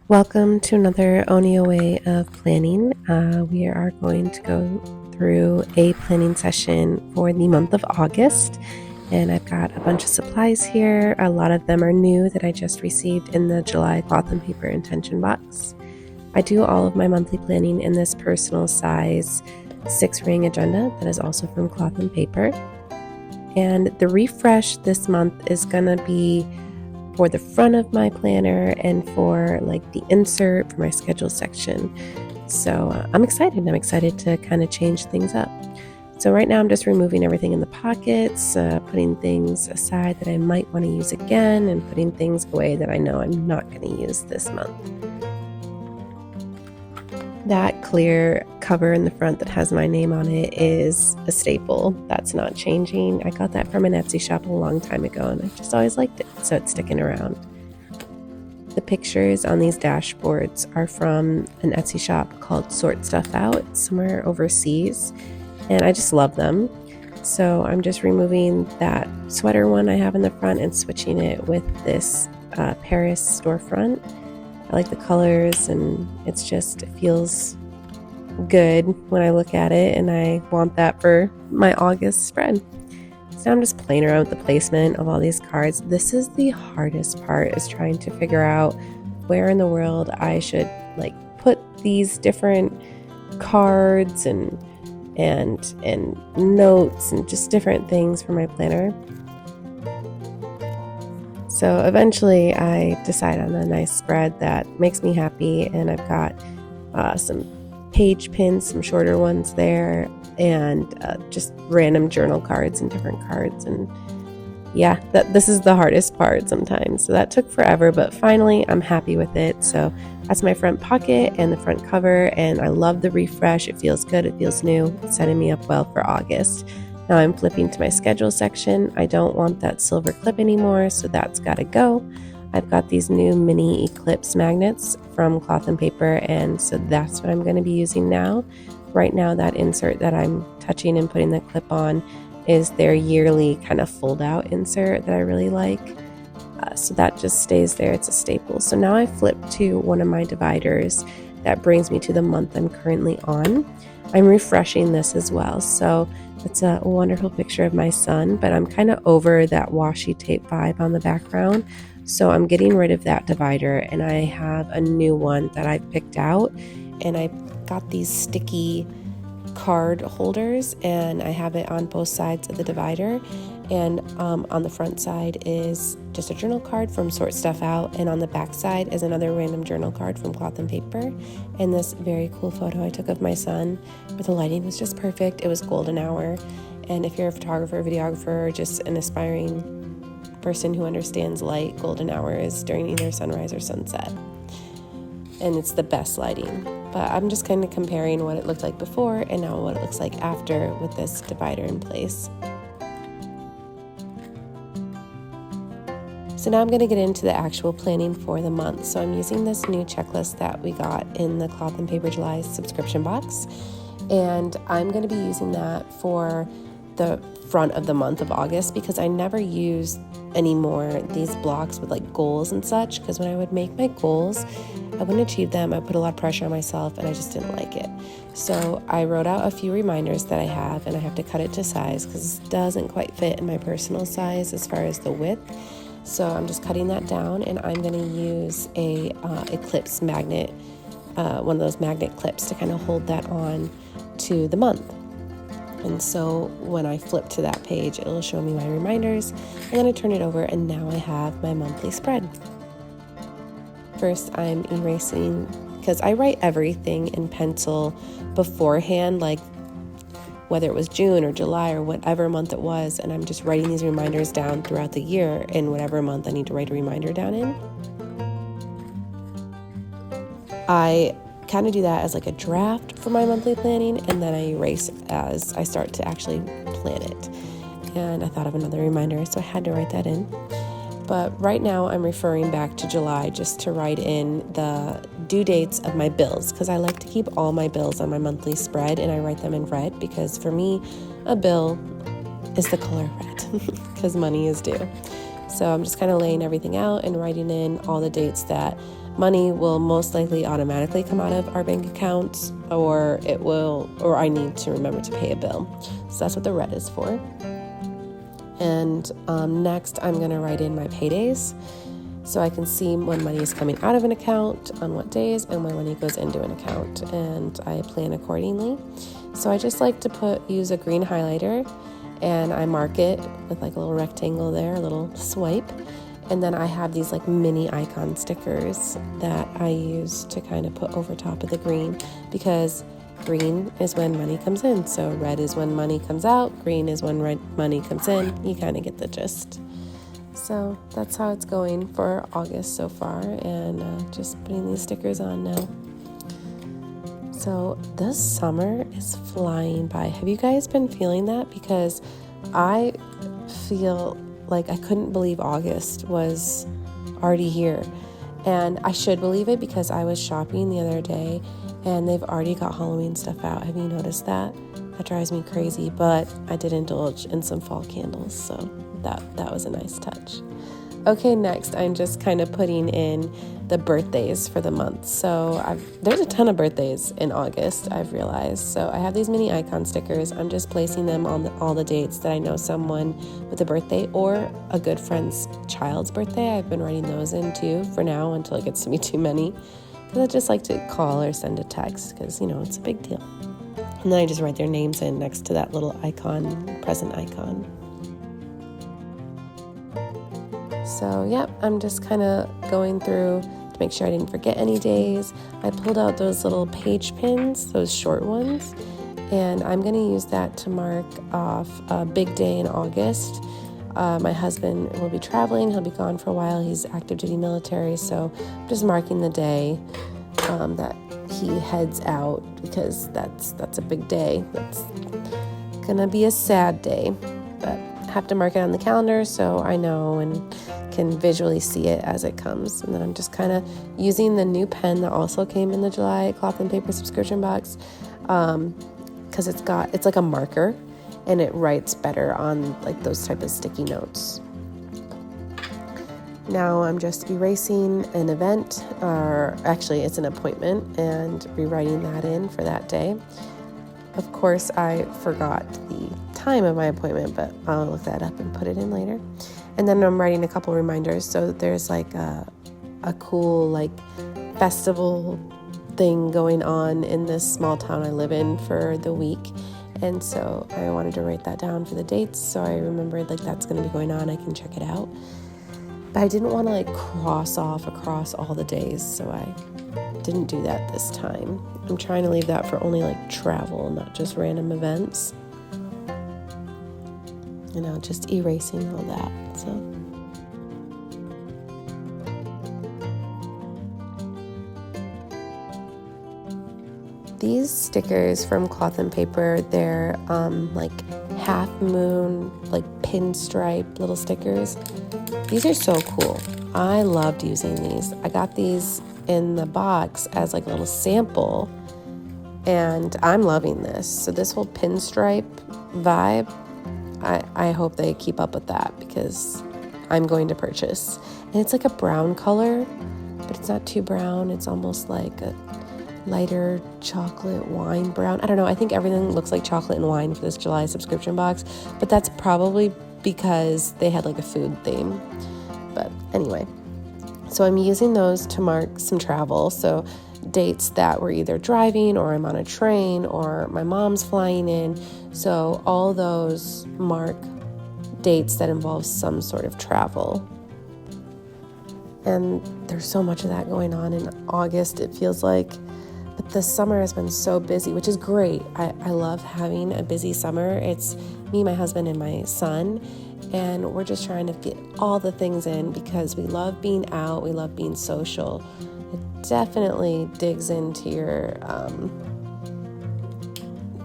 Welcome to another Onio Way of planning. We are going to go through a planning session for the month of August, and I've got a bunch of supplies here. A lot of them are new that I just received in the July cloth and paper intention box. I do all of my monthly planning in this personal size 6-ring agenda that is also from cloth and paper. And the refresh this month is going to be for the front of my planner and for like the insert for my schedule section. So I'm excited. I'm excited to kind of change things up. So right now I'm just removing everything in the pockets, putting things aside that I might want to use again, and putting things away that I know I'm not going to use this month. That clear cover in the front that has my name on it is a staple. That's not changing. I got that from an Etsy shop a long time ago, and I just always liked it, so it's sticking around. The pictures on these dashboards are from an Etsy shop called Sort Stuff Out. It's somewhere overseas, and I just love them. So I'm just removing that sweater one I have in the front and switching it with this Paris storefront. I like the colors, and it feels good when I look at it, and I want that for my August spread. So I'm just playing around with the placement of all these cards. This is the hardest part, is trying to figure out where in the world I should like put these different cards and notes and just different things for my planner. So eventually I decide on a nice spread that makes me happy, and I've got some page pins, some shorter ones there, and just random journal cards and different cards. And yeah, this is the hardest part sometimes. So that took forever, but finally I'm happy with it. So that's my front pocket and the front cover, and I love the refresh. It feels good, it feels new. It's setting me up well for August. Now I'm flipping to my schedule section. I don't want that silver clip anymore, so that's got to go. I've got these new mini eclipse magnets from cloth and paper, and so that's what I'm going to be using now. Right now, that insert that I'm touching and putting the clip on is their yearly kind of fold out insert that I really like. So that just stays there. It's a staple. So now I flip to one of my dividers that brings me to the month I'm currently on. I'm refreshing this as well. So it's a wonderful picture of my son, but I'm kind of over that washi tape vibe on the background. So I'm getting rid of that divider, and I have a new one that I've picked out, and I got these sticky card holders, and I have it on both sides of the divider. And on the front side is just a journal card from Sort Stuff Out, and on the back side is another random journal card from cloth and paper, and this very cool photo I took of my son where the lighting was just perfect. It was golden hour, and if you're a photographer, videographer, or just an aspiring person who understands light, golden hour is during either sunrise or sunset, and it's the best lighting. But I'm just kind of comparing what it looked like before and now what it looks like after with this divider in place. So now I'm going to get into the actual planning for the month. So I'm using this new checklist that we got in the Cloth and Paper July subscription box, and I'm going to be using that for the front of the month of August, because I never use anymore these blocks with like goals and such, because when I would make my goals, I wouldn't achieve them. I put a lot of pressure on myself, and I just didn't like it. So I wrote out a few reminders that I have, and I have to cut it to size because it doesn't quite fit in my personal size as far as the width. So I'm just cutting that down, and I'm going to use a eclipse magnet, one of those magnet clips, to kind of hold that on to the month. And so when I flip to that page, it'll show me my reminders. I'm going to turn it over, and now I have my monthly spread. First, I'm erasing, because I write everything in pencil beforehand, like whether it was June or July or whatever month it was, and I'm just writing these reminders down throughout the year in whatever month I need to write a reminder down in. I kind of do that as like a draft for my monthly planning, and then I erase as I start to actually plan it. And I thought of another reminder, so I had to write that in. But right now I'm referring back to July just to write in the due dates of my bills, because I like to keep all my bills on my monthly spread, and I write them in red because for me a bill is the color red because money is due. So I'm just kind of laying everything out and writing in all the dates that money will most likely automatically come out of our bank accounts, or I need to remember to pay a bill. So that's what the red is for. And next I'm going to write in my paydays, so I can see when money is coming out of an account on what days and when money goes into an account, and I plan accordingly. So I just like to use a green highlighter, and I mark it with like a little rectangle there, a little swipe. And then I have these like mini icon stickers that I use to kind of put over top of the green, because green is when money comes in. So red is when money comes out, green is when money comes in. You kind of get the gist. So that's how it's going for August so far, and just putting these stickers on now. So this summer is flying by. Have you guys been feeling that? Because I feel like I couldn't believe August was already here. And I should believe it because I was shopping the other day and they've already got Halloween stuff out. Have you noticed that? That drives me crazy, but I did indulge in some fall candles, so that was a nice touch. Okay, next I'm just kind of putting in the birthdays for the month. So there's a ton of birthdays in August, I've realized. So I have these mini icon stickers. I'm just placing them on all the dates that I know someone with a birthday or a good friend's child's birthday. I've been writing those in too for now until it gets to be too many, because I just like to call or send a text because, it's a big deal. And then I just write their names in next to that little icon, present icon. So, yep, I'm just kind of going through to make sure I didn't forget any days. I pulled out those little page pins, those short ones, and I'm going to use that to mark off a big day in August. My husband will be traveling. He'll be gone for a while. He's active duty military, so I'm just marking the day that he heads out, because that's a big day. That's going to be a sad day, but I have to mark it on the calendar so I know and can visually see it as it comes. And then I'm just kind of using the new pen that also came in the July cloth and paper subscription box, because it's like a marker and it writes better on like those type of sticky notes. Now I'm just erasing an event, or actually it's an appointment, and rewriting that in for that day. Of course, I forgot the time of my appointment, but I'll look that up and put it in later. And then I'm writing a couple reminders. So there's like a cool like festival thing going on in this small town I live in for the week. And so I wanted to write that down for the dates, so I remembered like that's going to be going on. I can check it out. But I didn't want to like cross off across all the days, so I didn't do that this time. I'm trying to leave that for only like travel, not just random events. Just erasing all that. So these stickers from Cloth and Paper, they're like half moon, like pinstripe little stickers. These are so cool. I loved using these. I got these in the box as like a little sample, and I'm loving this. So this whole pinstripe vibe, I hope they keep up with that, because I'm going to purchase. And it's like a brown color, but it's not too brown. It's almost like a lighter chocolate wine brown. I don't know. I think everything looks like chocolate and wine for this July subscription box, but that's probably because they had like a food theme. But anyway, so I'm using those to mark some travel. So dates that we're either driving, or I'm on a train, or my mom's flying in. So all those mark dates that involve some sort of travel. And there's so much of that going on in August, it feels like. But the summer has been so busy, which is great. I love having a busy summer. It's me, my husband, and my son. And we're just trying to get all the things in because we love being out. We love being social. It definitely digs into your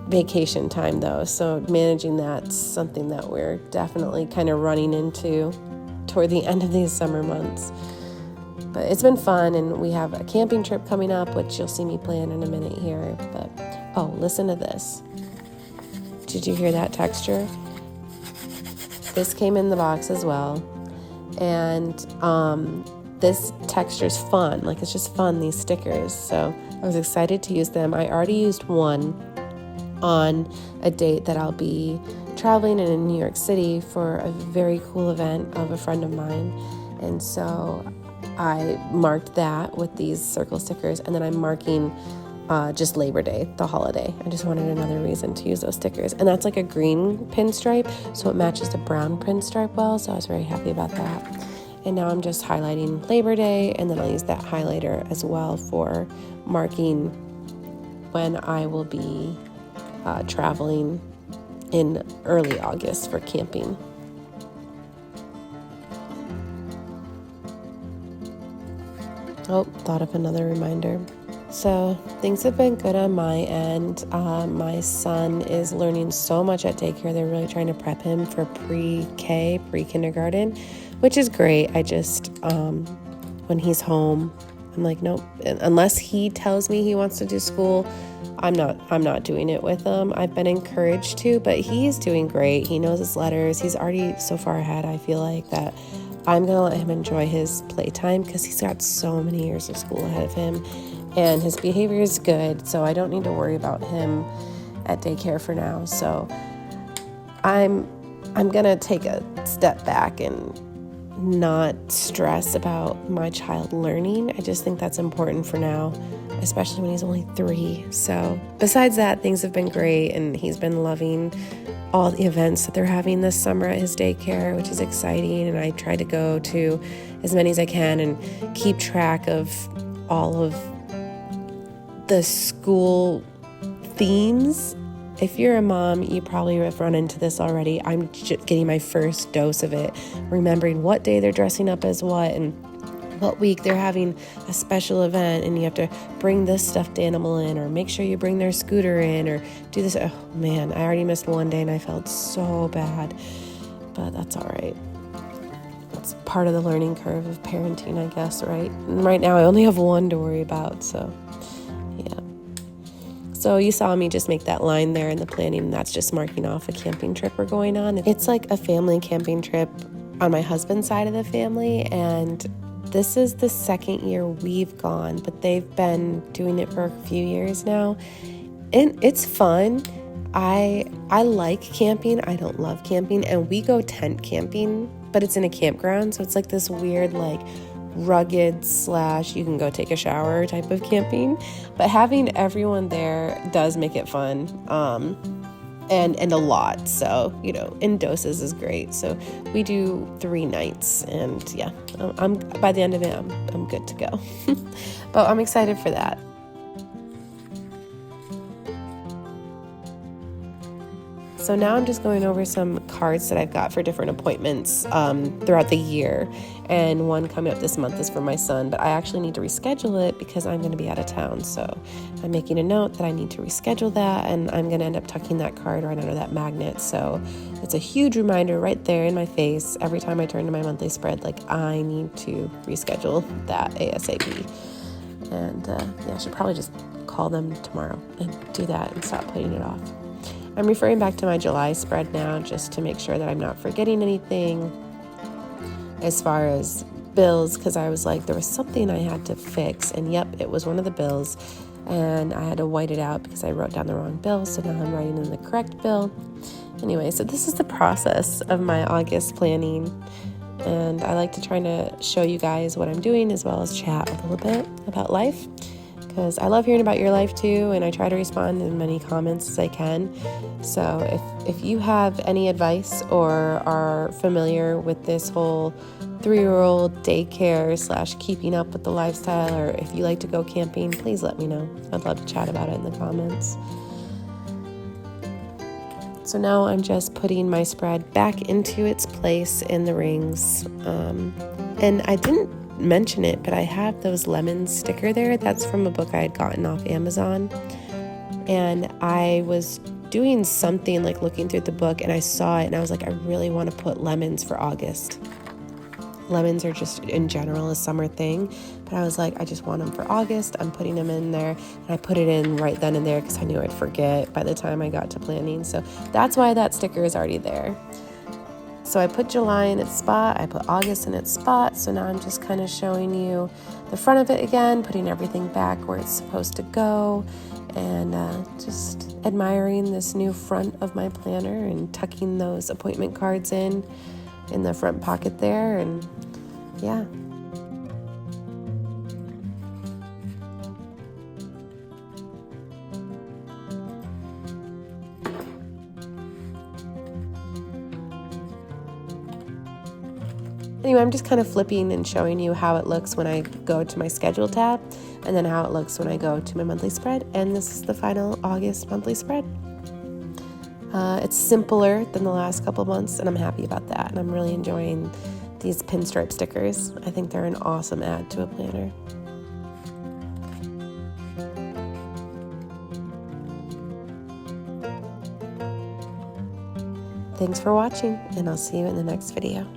vacation time, though. So managing that's something that we're definitely kind of running into toward the end of these summer months. But it's been fun, and we have a camping trip coming up, which you'll see me plan in a minute here. But, oh, listen to this. Did you hear that texture? This came in the box as well. And this texture is fun. Like, it's just fun, these stickers. So I was excited to use them. I already used one on a date that I'll be traveling in New York City for a very cool event of a friend of mine. And so I marked that with these circle stickers, and then I'm marking just Labor Day, the holiday. I just wanted another reason to use those stickers. And that's like a green pinstripe, so it matches the brown pinstripe well, so I was very happy about that. And now I'm just highlighting Labor Day, and then I'll use that highlighter as well for marking when I will be traveling in early August for camping. Oh, thought of another reminder. So things have been good on my end. My son is learning so much at daycare. They're really trying to prep him for pre-K, pre-kindergarten, which is great. I just, when he's home, I'm like, nope. Unless he tells me he wants to do school, I'm not doing it with him. I've been encouraged to, but he's doing great. He knows his letters. He's already so far ahead, I feel like, that I'm going to let him enjoy his playtime because he's got so many years of school ahead of him. And his behavior is good, so I don't need to worry about him at daycare for now. So I'm going to take a step back and not stress about my child learning. I just think that's important for now, especially when he's only 3. So besides that, things have been great, and he's been loving all the events that they're having this summer at his daycare, which is exciting. And I try to go to as many as I can and keep track of all of the school themes. If you're a mom, you probably have run into this already. I'm getting my first dose of it, remembering what day they're dressing up as what and what week they're having a special event, and you have to bring this stuffed animal in, or make sure you bring their scooter in, or do this. Oh man, I already missed one day and I felt so bad, but that's all right. It's part of the learning curve of parenting, I guess, right? And right now I only have one to worry about, so yeah. So you saw me just make that line there in the planning, and that's just marking off a camping trip we're going on. It's like a family camping trip on my husband's side of the family, and this is the second year we've gone, but they've been doing it for a few years now, and it's fun. I like camping. I don't love camping, and we go tent camping, but it's in a campground, so it's like this weird, like, rugged / you can go take a shower type of camping, but having everyone there does make it fun, and a lot, so, you know, in doses is great. So we do 3 nights, and yeah, I'm by the end of it, I'm good to go. But I'm excited for that. So now I'm just going over some cards that I've got for different appointments throughout the year. And one coming up this month is for my son, but I actually need to reschedule it because I'm going to be out of town. So I'm making a note that I need to reschedule that, and I'm going to end up tucking that card right under that magnet. So it's a huge reminder right there in my face every time I turn to my monthly spread, like, I need to reschedule that ASAP. And yeah, I should probably just call them tomorrow and do that and stop putting it off. I'm referring back to my July spread now just to make sure that I'm not forgetting anything as far as bills, because I was like, there was something I had to fix, and yep, it was one of the bills, and I had to white it out because I wrote down the wrong bill, so now I'm writing in the correct bill. Anyway, so this is the process of my August planning, and I like to try to show you guys what I'm doing as well as chat a little bit about life, because I love hearing about your life too, and I try to respond in many comments as I can. So if you have any advice or are familiar with this whole 3-year-old daycare / keeping up with the lifestyle, or if you like to go camping, please let me know. I'd love to chat about it in the comments. So now I'm just putting my spread back into its place in the rings. And I didn't mention it, but I have those lemons sticker there. That's from a book I had gotten off Amazon. And I was doing something like looking through the book, and I saw it, and I was like, I really want to put lemons for August. Lemons are just in general a summer thing, but I was like, I just want them for August. I'm putting them in there, and I put it in right then and there because I knew I'd forget by the time I got to planning. So that's why that sticker is already there. So I put July in its spot, I put August in its spot, so now I'm just kind of showing you the front of it again, putting everything back where it's supposed to go, and just admiring this new front of my planner and tucking those appointment cards in the front pocket there, and yeah. Anyway, I'm just kind of flipping and showing you how it looks when I go to my schedule tab, and then how it looks when I go to my monthly spread. And this is the final August monthly spread. It's simpler than the last couple months, and I'm happy about that. And I'm really enjoying these pinstripe stickers. I think they're an awesome add to a planner. Thanks for watching, and I'll see you in the next video.